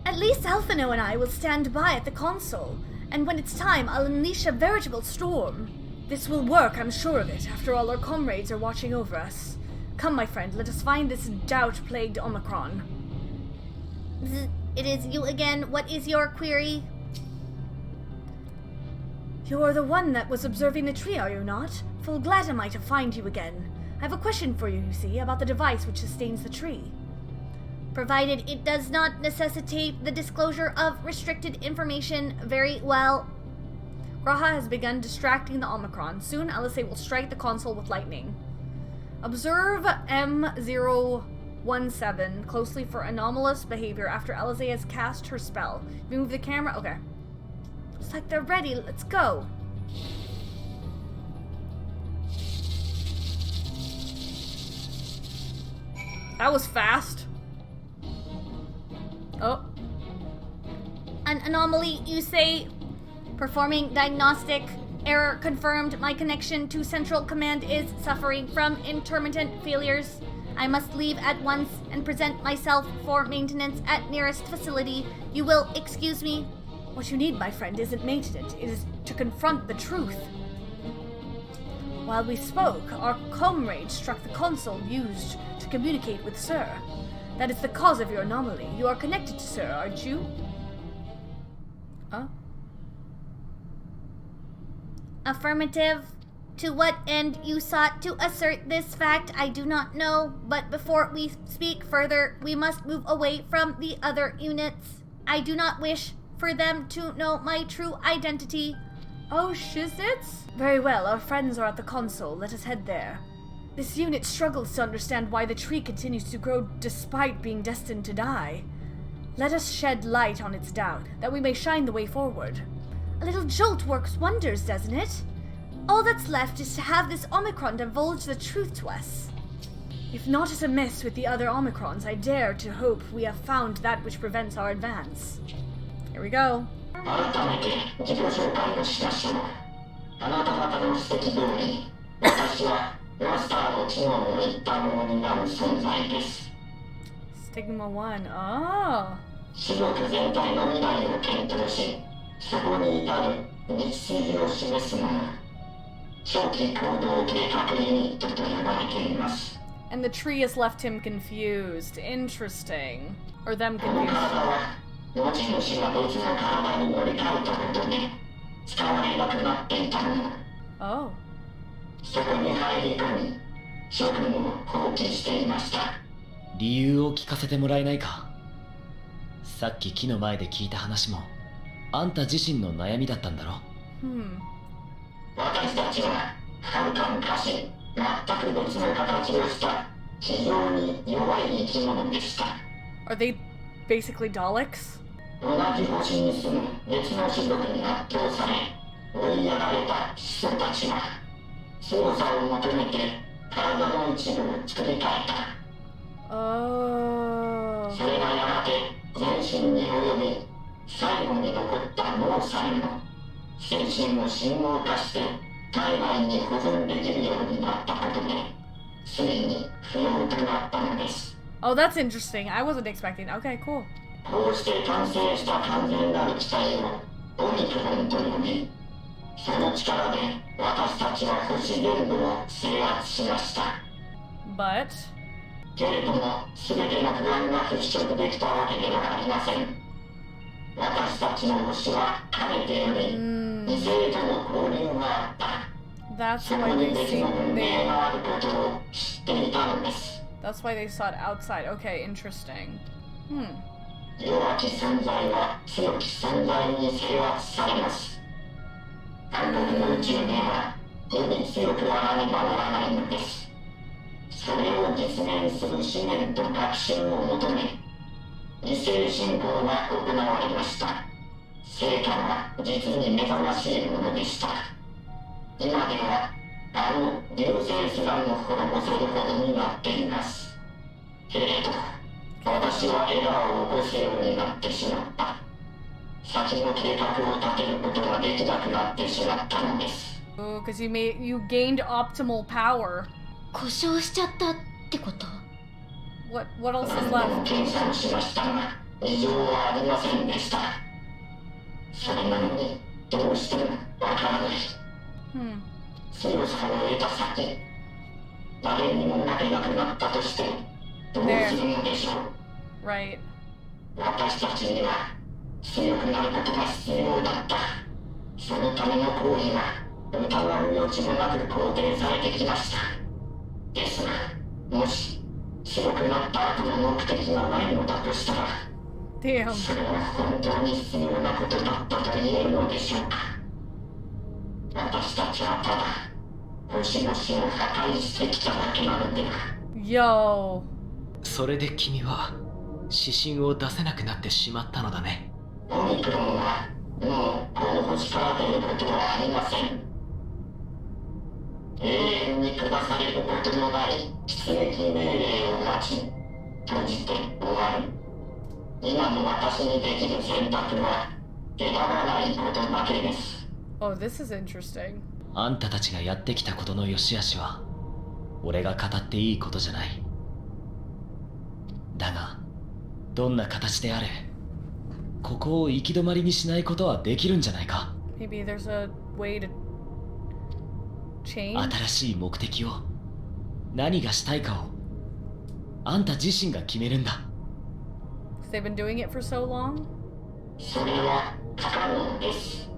Speaker 1: At least Alphino and I will stand by at the console, and when it's time, I'll unleash a veritable storm. This will work, I'm sure of it. After all, our comrades are watching over us. Come, my friend, let us find this doubt-plagued Omicron.
Speaker 5: It is you again. What is your query?
Speaker 1: You're the one that was observing the tree, are you not? Full glad am I to find you again. I have a question for you, you see, about the device which sustains the tree.
Speaker 5: Provided it does not necessitate the disclosure of restricted information, very well.
Speaker 1: Graha has begun distracting the Omicron. Soon, Alizé will strike the console with lightning. Observe M017 closely for anomalous behavior after Alizé has cast her spell. You move the camera? Okay. Looks like they're ready. Let's go. That was fast. Oh.
Speaker 5: An anomaly, you say? Performing diagnostic. Error confirmed. My connection to Central Command is suffering from intermittent failures. I must leave at once and present myself for maintenance at nearest facility. You will excuse me?
Speaker 1: What you need, my friend, isn't maintenance. It is to confront the truth. While we spoke, our comrade struck the console used to communicate with Sir. That is the cause of your anomaly. You are connected to Sir, aren't you? Huh?
Speaker 5: Affirmative. To what end you sought to assert this fact, I do not know, but before we speak further, we must move away from the other units. I do not wish for them to know my true identity.
Speaker 1: Oh, Shizits? Very well, our friends are at the console. Let us head there. This unit struggles to understand why the tree continues to grow despite being destined to die. Let us shed light on its doubt, that we may shine the way forward.
Speaker 5: A little jolt works wonders, doesn't it? All that's left is to have this Omicron divulge the truth to us.
Speaker 1: If naught is amiss with the other Omicrons, I dare to hope we have found that which prevents our advance. Here we go. Stigma 1. Oh.
Speaker 8: 種族全体の未来を検討し、そこに至る道筋を示すもの。長期行動計画ユニットと呼ばれています。
Speaker 1: And the tree has left him confused. Interesting. Or them
Speaker 8: この
Speaker 1: confused.
Speaker 8: 体は持ち主が別の体に乗り換えたことで使われなくなっていたもの。
Speaker 1: Oh.
Speaker 8: そこに入り込み、職務を放棄していました。
Speaker 4: 理由を聞かせてもらえないか。さっき木の前で聞いた話もあんた自身の悩みだったんだろ。
Speaker 8: 私たちははるか昔全く別の形をした非常に弱い生き物でした。
Speaker 1: Are they basically Daleks?
Speaker 8: 同じ星に住む別の種族に圧倒され追いやられた始祖たちは操作を求めて体の一部を作り変えた。
Speaker 1: Oh.
Speaker 8: それがやがて全身に及び最後に残った脳さえも精神を信号化して体内に保存できるようになったことでついに不要となったのです。
Speaker 1: Oh, that's interesting. I wasn't expecting. Okay, cool.
Speaker 8: こうして完成した完全なる機体をオミクロンと呼び、その力で私たちは星全部を制圧しました。
Speaker 1: But
Speaker 8: けれども、全ての不安が払拭できたわけではありません。私たちの星はかねてより異性との交流があった。
Speaker 1: that's
Speaker 8: そ
Speaker 1: why
Speaker 8: こに
Speaker 1: they
Speaker 8: 別の文
Speaker 1: see
Speaker 8: 明があることを知っていたのです。
Speaker 1: that's why they sought outside. Okay, interesting.
Speaker 8: 弱き存在は強き存在に制圧されます。韓国の宇宙ではより強くあらねばならないのです。それを実現する使命と確信を求め、異星進行が行われました。成果は実に目覚ましいものでした。今ではあの流星すらも滅ぼせるほどになっています。けれど私はエラーを起こすようになってしまった。先の計画を立てることができなくなってしまったのです。
Speaker 1: Oh, because you gained optimal power.
Speaker 6: 故障しちゃったってこと？
Speaker 1: What else is
Speaker 8: 何度
Speaker 1: left?
Speaker 8: も検査をしましたが異常はありませんでした。それなのにどうしてもわからない。強さを得た先、誰にも負けなくなったとしてどうするのでしょう。
Speaker 1: Right.
Speaker 8: 私たちには強くなることが必要だった。そのための行為は疑う余地もなく肯定されてきました。ですが、もし強くなった後の目的がないのだとしたら、
Speaker 1: Damn.
Speaker 8: それは本当に必要なことだったと言えるのでしょうか。私たちはただ星々を破壊してきただけなのでは。
Speaker 1: Yo.
Speaker 7: それで君は指針を出せなくなってしまったのだね。
Speaker 8: オミクロンはもうこの星から出ることはありません。永遠に下されることのない出撃命令を待ち、閉じて終わる。今の私にできる選択は選ばないことだけです。
Speaker 1: Oh, this is interesting.
Speaker 4: あんたたちがやってきたことの良し悪しは俺が語っていいことじゃない。だがどんな形であれここを行き止まりにしないことはできるんじゃないか。
Speaker 1: Maybe there's a way to change.
Speaker 4: 新しい目的を何がしたいかをあんた自身が決めるんだ。
Speaker 1: They've been doing it for so long.
Speaker 8: それは不可能です。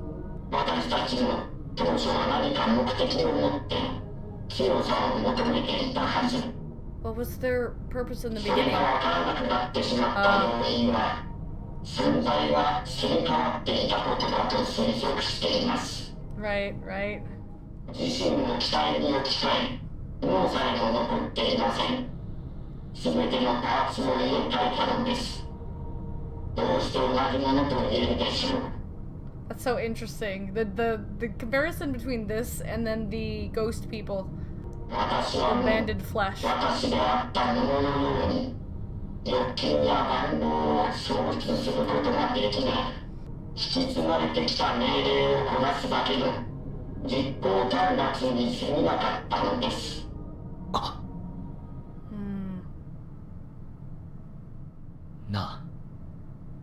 Speaker 8: 私たちも当初は何か目的を持って強さを求めていたはず。
Speaker 1: What was their purpose in the
Speaker 8: それ
Speaker 1: beginning?
Speaker 8: がわからなくなってしまった要因は存在がすり替わっていたことだと推測しています。
Speaker 1: Right, right.
Speaker 8: 自身の機体に置き換え脳さえも残っていません。すべてのパーツを入れ替えたのです。どうして同じものと言えるでしょう。
Speaker 1: That's so interesting. The comparison between this and then the ghost people,
Speaker 8: 私はもう
Speaker 1: abandoned flesh.
Speaker 8: 私であったもののように欲求や番号を創出することができない。引き継がれてきた命令をこなすだけの実行端末に過ぎなかったのです。
Speaker 4: なあ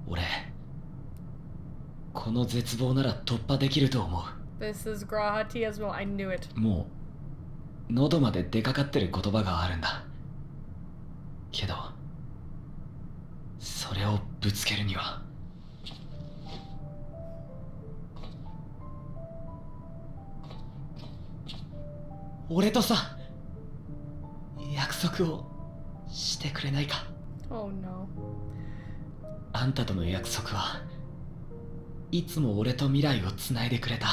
Speaker 4: 俺この絶望なら突破できると思う。
Speaker 1: This is Graha T as well. I knew it.
Speaker 4: もう喉まで出かかってる言葉があるんだけどそれをぶつけるには俺とさ約束をしてくれないか。
Speaker 1: Oh no.
Speaker 4: あんたとの約束はいつも俺と未来をつないでくれた。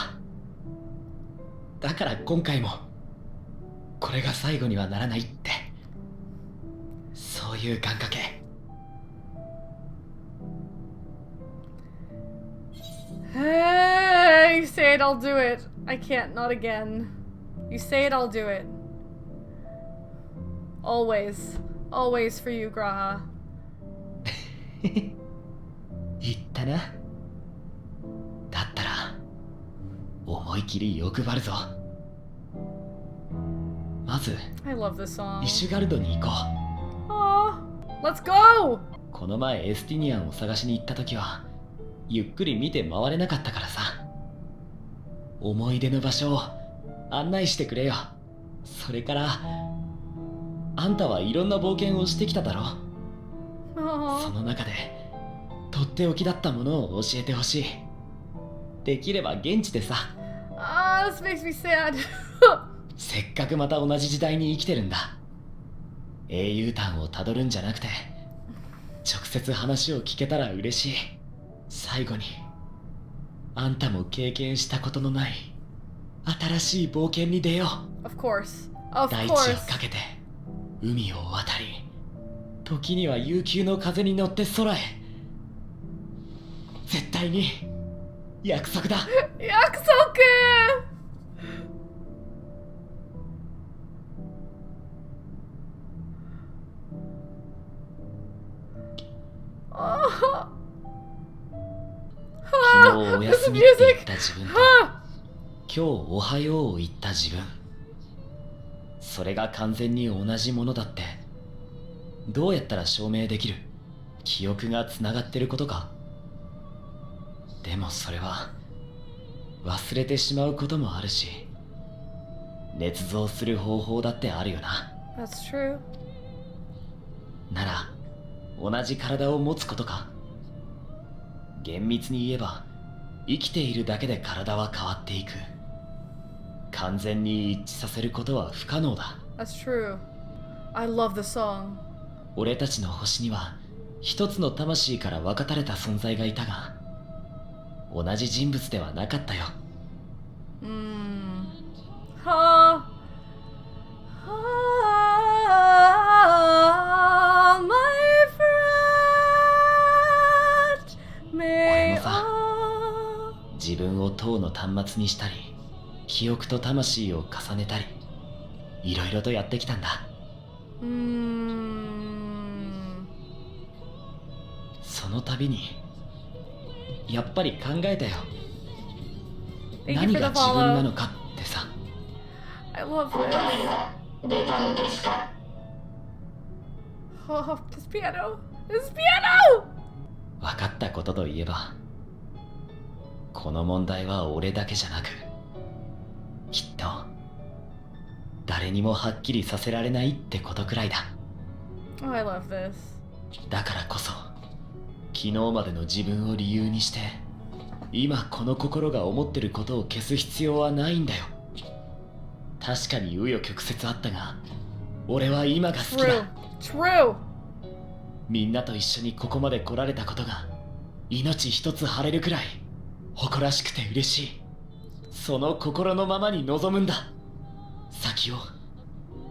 Speaker 4: だから今回もこれが最後にはならないってそういう願掛け。
Speaker 1: Hey, you say it, I'll do it. I can't, not again. You say it, I'll do it. Always. Always for you, Graha.
Speaker 4: 言ったな。だったら思い切り欲張るぞ。ままず
Speaker 1: I love this song.
Speaker 4: イシュガルドに行こ
Speaker 1: Aw, let's go!
Speaker 4: う。この前エスティニアンを探しに行った時はゆっくり見て回れなかったからさ。思い出の場所を案内してくれよ。それからあんたはいろんな冒険をしてきただろ。そ
Speaker 1: Aw.
Speaker 4: の中でとっておきだったものを教えてほしい。できれば現地でさ。
Speaker 1: Ah, this makes me sad.
Speaker 4: せっかくまた同じ時代に生きてるんだ。英雄譚をたどるんじゃなくて直接話を聞けたら嬉しい。最後にあんたも経験したことのない新しい冒険に出よう。
Speaker 1: Of course. Of
Speaker 4: 大地を
Speaker 1: course.
Speaker 4: かけて海を渡り、時には悠久の風に乗って空へ。絶対に約束だ。
Speaker 1: 約束! Oh.
Speaker 4: 昨日お休みって言った自分と
Speaker 1: Ah.
Speaker 4: 今日おはようを言った自分、それが完全に同じものだってどうやったら証明できる？記憶がつながってることか？でもそれは忘れてしまうこともあるし、捏造する方法だってあるよな。
Speaker 1: That's true.
Speaker 4: なら同じ体を持つことか？厳密に言えば生きているだけで体は変わっていく。完全に一致させることは不可能だ。
Speaker 1: That's true. I love the song.
Speaker 4: 俺たちの星には一つの魂から分かたれた存在がいたが、同じ人物ではなかったよ。
Speaker 1: Ha. My friend.
Speaker 4: 俺
Speaker 1: May
Speaker 4: もさ、自分を塔の端末にしたり、記憶と魂を重ねたり、いろいろとやってきたんだ。その度にやっぱり考えたよ。
Speaker 1: Thank you
Speaker 4: 何
Speaker 1: for
Speaker 4: が
Speaker 1: the
Speaker 4: 自分な
Speaker 1: follow.
Speaker 4: のかってさ。
Speaker 1: I love
Speaker 8: 答
Speaker 1: this.
Speaker 8: えは出たのですか？
Speaker 1: Oh, this piano. This piano!
Speaker 4: 分かったことといえば、この問題は俺だけじゃなく、きっと誰にもはっきりさせられないってことくらいだ。
Speaker 1: Oh, I love this.
Speaker 4: だからこそ昨日までの自分を理由にして今この心が思ってることを消す必要はないんだよ。確かに紆余曲折あったが、俺は今が好き
Speaker 1: True.
Speaker 4: だ。
Speaker 1: True.
Speaker 4: みんなと一緒にここまで来られたことが命一つ張れるくらい誇らしくて嬉しい。その心のままに望むんだ。先を、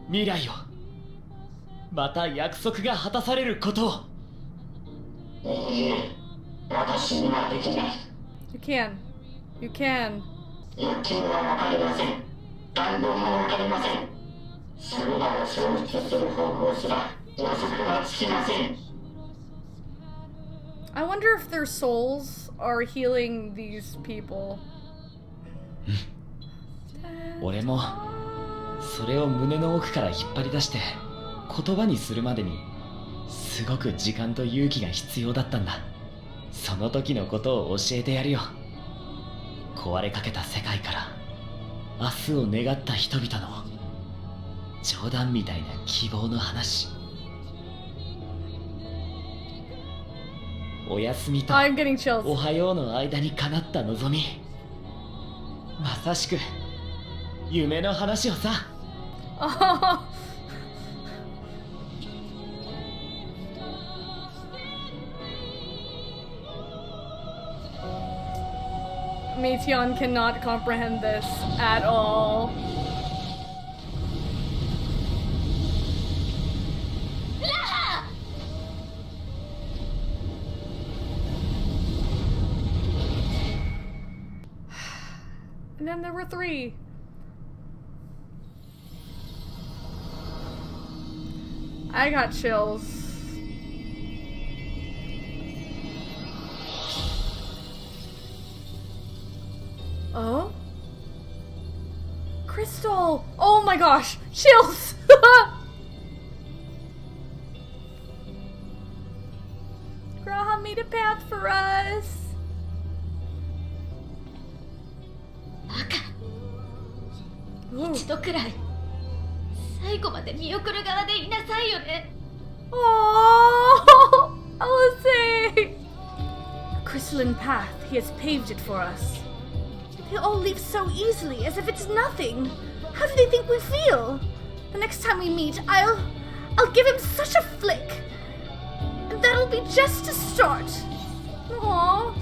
Speaker 4: 未来を、また約束が果たされることを。
Speaker 8: いいえ、私にはできない。
Speaker 1: You can. You can.
Speaker 8: 欲求はわかりません。願望もわかりません。それらを消失する方法すら予測はつきません。
Speaker 1: I wonder if their souls are healing these people.
Speaker 4: 俺もそれを胸の奥から引っ張り出して言葉にするまでにすごく時間と勇気が必要だったんだ。その時のことを教えてやるよ。壊れかけた世界から明日を願った人々の冗談みたいな希望の話。おやすみと
Speaker 1: I'm getting chills.
Speaker 4: おはようの間に叶った望み、まさしく夢の話をさ。
Speaker 1: Oh. Meiteon cannot comprehend this at all. And then there were 3. I got chills. Oh? crystal! Oh my gosh! Chills! Graha made a path for us!
Speaker 6: バカ
Speaker 1: Ooh.
Speaker 6: 一度くらい最後まで見送る側でいなさいよね
Speaker 1: Oh, Alice! A crystalline path. He has paved it for us. They all leave so easily, as if it's nothing. How do they think we feel? The next time we meet, I'll give him such a flick. And that'll be just a start. Aww.